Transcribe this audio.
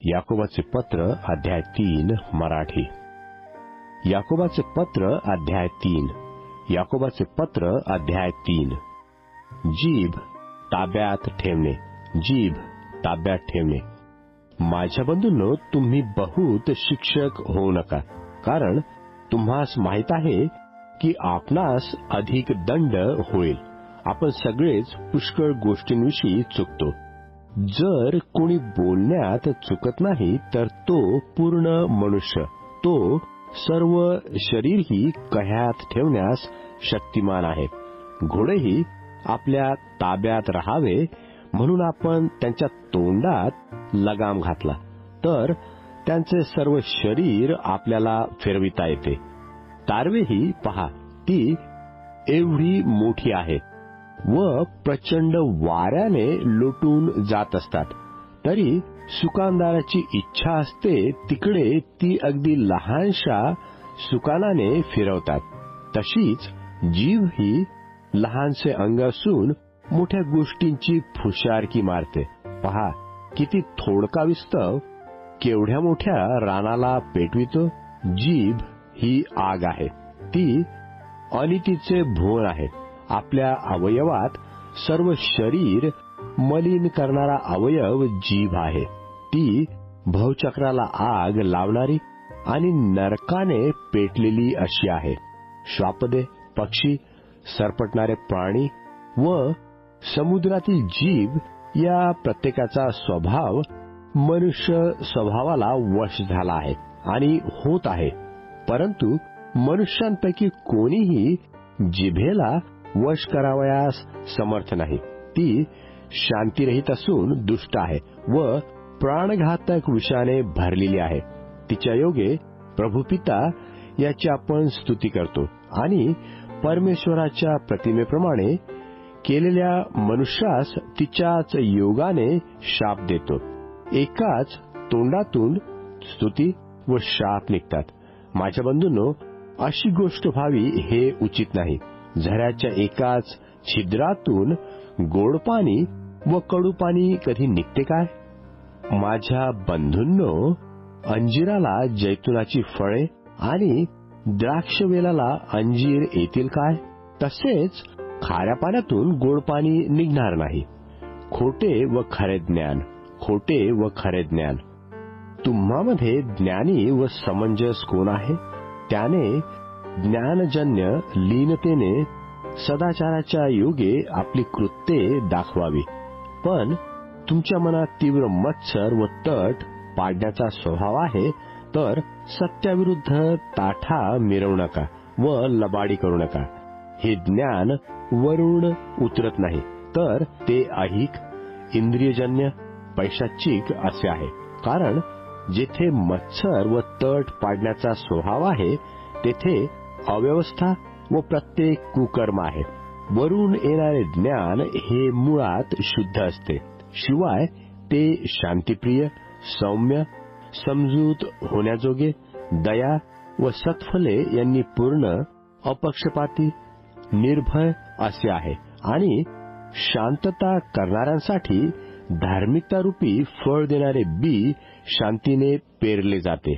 याकोबाचे पत्र अध्याय 3 मराठी. याकोबाचे पत्र अध्याय 3. याकोबाचे पत्र अध्याय 3. जीभ ताब्यात ठेवणे. जीभ ताब्यात ठेवणे. माझ्या बंधूंनो, तुम्ही बहुत शिक्षक होऊ नका, कारण तुम्हास माहित आहे की आपणास अधिक दंड होईल. आपण सगळेच पुष्कळ गोष्टींविषयी चुकतो. जर कोणी बोलण्यात चुकत नाही तर तो पूर्ण मनुष्य, तो सर्व शरीरही कह्यात ठेवण्यास शक्तिमान आहे. घोडेही आपल्या ताब्यात राहावे म्हणून आपण त्यांच्या तोंडात लगाम घातला तर त्यांचे सर्व शरीर आपल्याला फिरविता येते. तारवेही पहा, ती एवढी मोठी आहे व प्रचंड वाऱ्याने लोटून जात असतात, तरी सुकानदाराची इच्छा असते तिकडे ती अगदी लहानशा सुकानाने फिरवतात. तशीच जीभ ही लहानसे अंग असून मोठ्या गोष्टींची फुशारकी मारते. पहा, किती थोडका विस्तव केवढ्या मोठ्या रानाला पेटवितो. जीभ ही आग आहे, ती अनितीचे भुवन आहे. आपल्या अवयवात सर्व शरीर मलिन करणारा अवयव जीभ आहे. ती भवचक्राला आग लावणारी आणि नरकाने पेटलेली अशी आहे. श्वापदे, पक्षी, सरपटणारे प्राणी व समुद्रातील जीव या प्रत्येकाचा स्वभाव मनुष्य स्वभावाला वश झाला आहे आणि होत आहे. परंतु मनुष्यांपैकी कोणीही जिभेला वश करावयास समर्थ नाही. ती शांतीरहित असून दुष्ट आहे व प्राणघातक विषाने भरलेली आहे. तिच्या योगे प्रभू पिता याची आपण स्तुती करतो आणि परमेश्वराच्या प्रतिमेप्रमाणे केलेल्या मनुष्यास तिच्याच योगाने शाप देतो. एकाच तोंडातून स्तुती व शाप निघतात. माझ्या बंधूंनो, अशी गोष्ट व्हावी हे उचित नाही. झऱ्याच्या एकाच छिद्रातून गोड पाणी व कडू पाणी कधी निघते काय? माझ्या बंधूंनो, अंजिराला जैतुनाची फळे आणि द्राक्षवेलाला अंजीर येतील काय? तसेच खाऱ्या पाण्यातून गोड पाणी निघणार नाही. खोटे व खरे ज्ञान, खोटे व खरे ज्ञान. तुम्हामध्ये ज्ञानी व समंजस कोण आहे? त्याने ज्ञानजन्य लीनतेने सदाचाराच्या योगे आपली कृत्ये दाखवावी. पण तुमच्या मनात तीव्र मत्सर व तट पाडण्याचा स्वभाव आहे, तर सत्याविरुद्ध ताठा मिरवू नका व लबाडी करू नका. हे ज्ञान वरून उतरत नाही, तर ते ऐहिक, इंद्रियजन्य, पैशाचिक असे आहे. कारण जेथे मत्सर व तट पाडण्याचा स्वभाव आहे तेथे अव्यवस्था व प्रत्येक कुकर्म आहे. वरून येणारे ज्ञान हे मुळात शुद्ध असते, शिवाय ते शांतिप्रिय, सौम्य, समजूत होण्याजोगे, दया व सत्फले यांनी पूर्ण, अपक्षपाती, निर्भय असे आहे. आणि शांतता करणाऱ्यांसाठी धार्मिकता रूपी फळ देणारे बी शांतीने पेरले जाते.